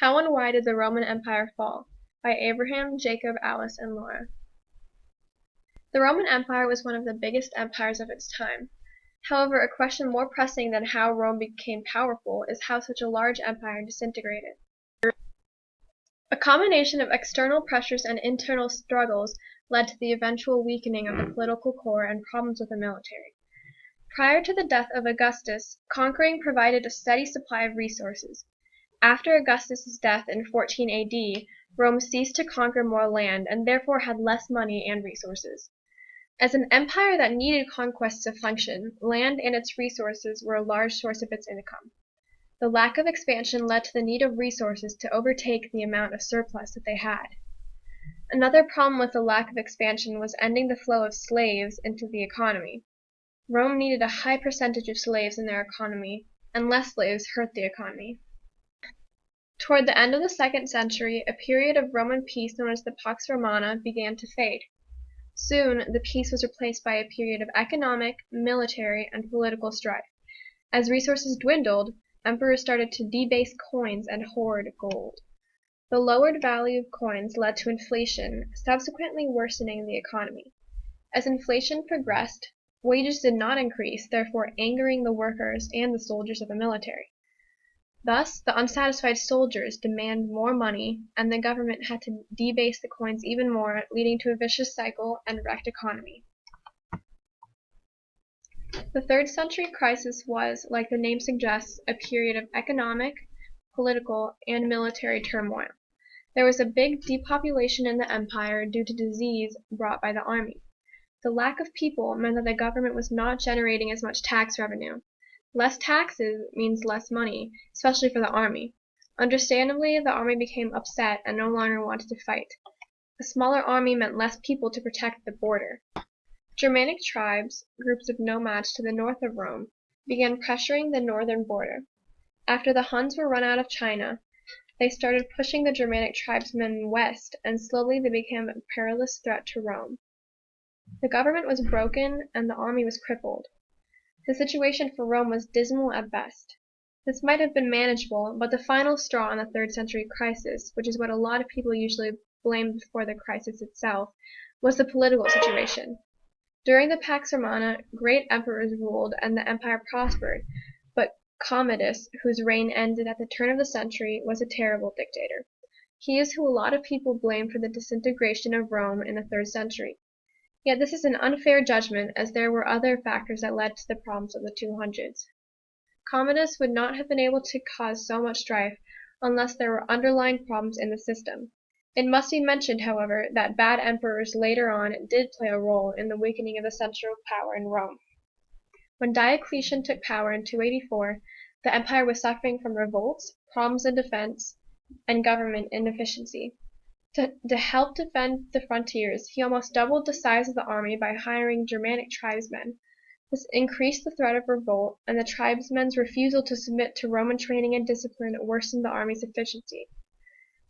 How and Why Did the Roman Empire Fall? By Abraham, Jacob, Alice, and Laura. The Roman Empire was one of the biggest empires of its time. However, a question more pressing than how Rome became powerful is how such a large empire disintegrated. A combination of external pressures and internal struggles led to the eventual weakening of the political core and problems with the military. Prior to the death of Augustus, conquering provided a steady supply of resources. After Augustus's death in 14 AD, Rome ceased to conquer more land and therefore had less money and resources. As an empire that needed conquests to function, land and its resources were a large source of its income. The lack of expansion led to the need of resources to overtake the amount of surplus that they had. Another problem with the lack of expansion was ending the flow of slaves into the economy. Rome needed a high percentage of slaves in their economy, and less slaves hurt the economy. Toward the end of the 2nd century, a period of Roman peace known as the Pax Romana began to fade. Soon, the peace was replaced by a period of economic, military, and political strife. As resources dwindled, emperors started to debase coins and hoard gold. The lowered value of coins led to inflation, subsequently worsening the economy. As inflation progressed, wages did not increase, therefore angering the workers and the soldiers of the military. Thus, the unsatisfied soldiers demanded more money, and the government had to debase the coins even more, leading to a vicious cycle and wrecked economy. The 3rd century crisis was, like the name suggests, a period of economic, political, and military turmoil. There was a big depopulation in the empire due to disease brought by the army. The lack of people meant that the government was not generating as much tax revenue. Less taxes means less money, especially for the army. Understandably, the army became upset and no longer wanted to fight. A smaller army meant less people to protect the border. Germanic tribes, groups of nomads to the north of Rome, began pressuring the northern border. After the Huns were run out of China, they started pushing the Germanic tribesmen west, and slowly they became a perilous threat to Rome. The government was broken and the army was crippled. The situation for Rome was dismal at best. This might have been manageable, but the final straw in the 3rd century crisis, which is what a lot of people usually blame before the crisis itself, was the political situation. During the Pax Romana, great emperors ruled and the empire prospered, but Commodus, whose reign ended at the turn of the century, was a terrible dictator. He is who a lot of people blame for the disintegration of Rome in the 3rd century. Yet this is an unfair judgment, as there were other factors that led to the problems of the 200s. Commodus would not have been able to cause so much strife unless there were underlying problems in the system. It must be mentioned, however, that bad emperors later on did play a role in the weakening of the central power in Rome. When Diocletian took power in 284, the empire was suffering from revolts, problems in defense, and government inefficiency. To help defend the frontiers, he almost doubled the size of the army by hiring Germanic tribesmen. This increased the threat of revolt, and the tribesmen's refusal to submit to Roman training and discipline worsened the army's efficiency.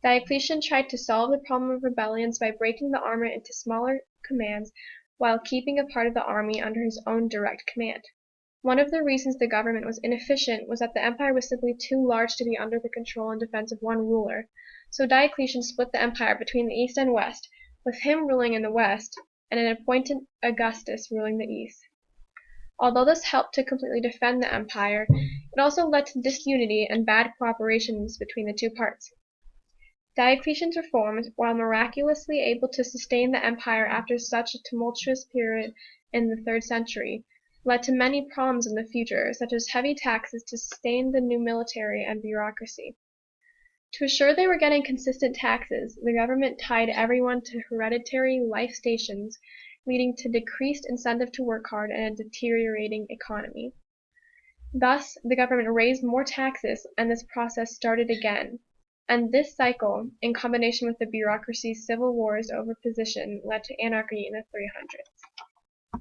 Diocletian tried to solve the problem of rebellions by breaking the army into smaller commands while keeping a part of the army under his own direct command. One of the reasons the government was inefficient was that the empire was simply too large to be under the control and defense of one ruler, so Diocletian split the empire between the east and west, with him ruling in the west and an appointed Augustus ruling the east. Although this helped to completely defend the empire, it also led to disunity and bad cooperation between the two parts. Diocletian's reforms, while miraculously able to sustain the empire after such a tumultuous period in the 3rd century, led to many problems in the future, such as heavy taxes to sustain the new military and bureaucracy. To assure they were getting consistent taxes, the government tied everyone to hereditary life stations, leading to decreased incentive to work hard and a deteriorating economy. Thus, the government raised more taxes, and this process started again. And this cycle, in combination with the bureaucracy's civil wars over position, led to anarchy in the 300s.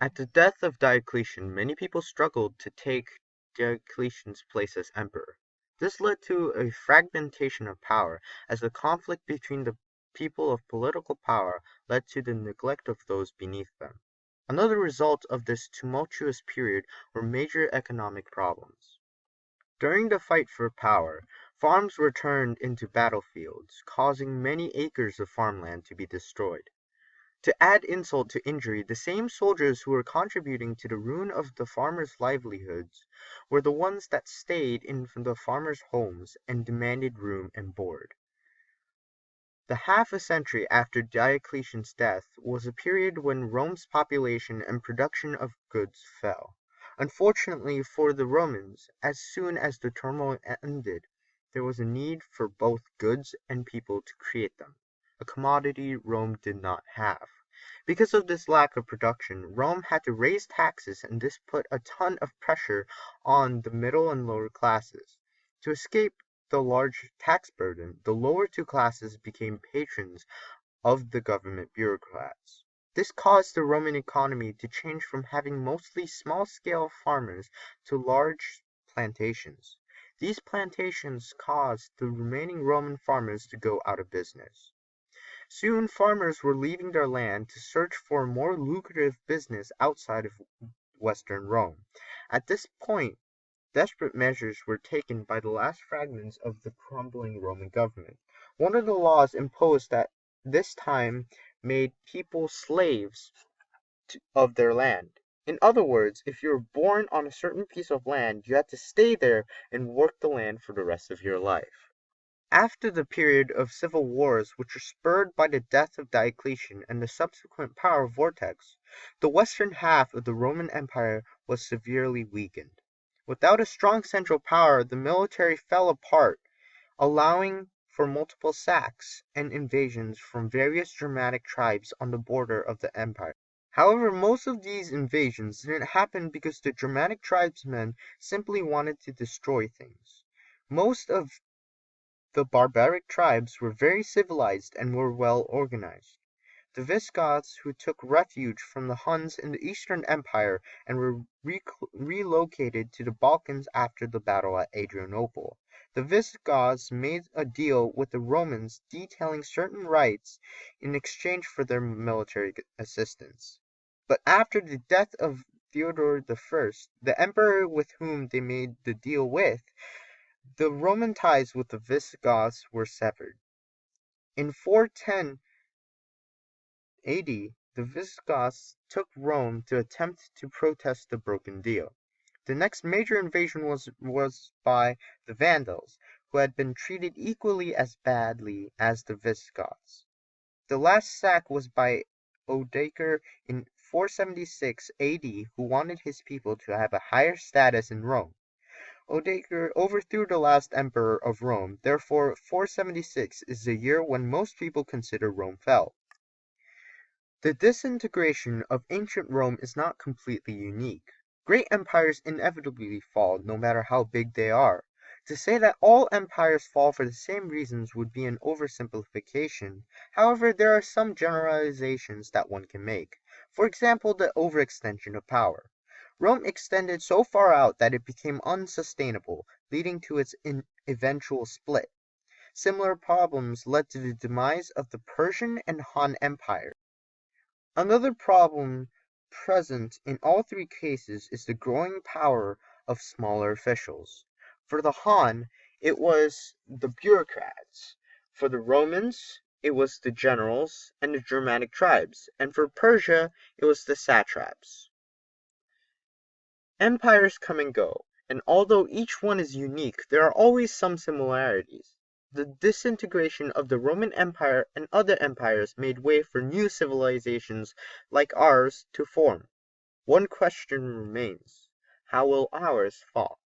At the death of Diocletian, many people struggled to take Diocletian's place as emperor. This led to a fragmentation of power, as the conflict between the people of political power led to the neglect of those beneath them. Another result of this tumultuous period were major economic problems. During the fight for power, farms were turned into battlefields, causing many acres of farmland to be destroyed. To add insult to injury, the same soldiers who were contributing to the ruin of the farmers' livelihoods were the ones that stayed in the farmers' homes and demanded room and board. The half a century after Diocletian's death was a period when Rome's population and production of goods fell. Unfortunately for the Romans, as soon as the turmoil ended, there was a need for both goods and people to create them, a commodity Rome did not have. Because of this lack of production, Rome had to raise taxes, and this put a ton of pressure on the middle and lower classes. To escape the large tax burden, the lower two classes became patrons of the government bureaucrats. This caused the Roman economy to change from having mostly small-scale farmers to large plantations. These plantations caused the remaining Roman farmers to go out of business. Soon farmers were leaving their land to search for a more lucrative business outside of western Rome. At this point, desperate measures were taken by the last fragments of the crumbling Roman government. One of the laws imposed at this time made people slaves of their land. In other words, if you were born on a certain piece of land, you had to stay there and work the land for the rest of your life. After the period of civil wars which were spurred by the death of Diocletian and the subsequent power vortex, the western half of the Roman Empire was severely weakened. Without a strong central power, the military fell apart, allowing for multiple sacks and invasions from various Germanic tribes on the border of the empire. However, most of these invasions didn't happen because the Germanic tribesmen simply wanted to destroy things. Most of the barbaric tribes were very civilized and were well organized. The Visigoths, who took refuge from the Huns in the Eastern Empire and were relocated to the Balkans after the battle at Adrianople. The Visigoths made a deal with the Romans detailing certain rights in exchange for their military assistance. But after the death of Theodore I, the emperor with whom they made the deal with, the Roman ties with the Visigoths were severed. In 410 AD, the Visigoths took Rome to attempt to protest the broken deal. The next major invasion was by the Vandals, who had been treated equally as badly as the Visigoths. The last sack was by Odoacer in 476 AD, who wanted his people to have a higher status in Rome. Odoacer overthrew the last emperor of Rome, therefore 476 is the year when most people consider Rome fell. The disintegration of ancient Rome is not completely unique. Great empires inevitably fall, no matter how big they are. To say that all empires fall for the same reasons would be an oversimplification. However, there are some generalizations that one can make. For example, the overextension of power. Rome extended so far out that it became unsustainable, leading to its eventual split. Similar problems led to the demise of the Persian and Han empires. Another problem present in all three cases is the growing power of smaller officials. For the Han, it was the bureaucrats. For the Romans, it was the generals and the Germanic tribes. And for Persia, it was the satraps. Empires come and go, and although each one is unique, there are always some similarities. The disintegration of the Roman Empire and other empires made way for new civilizations like ours to form. One question remains: how will ours fall?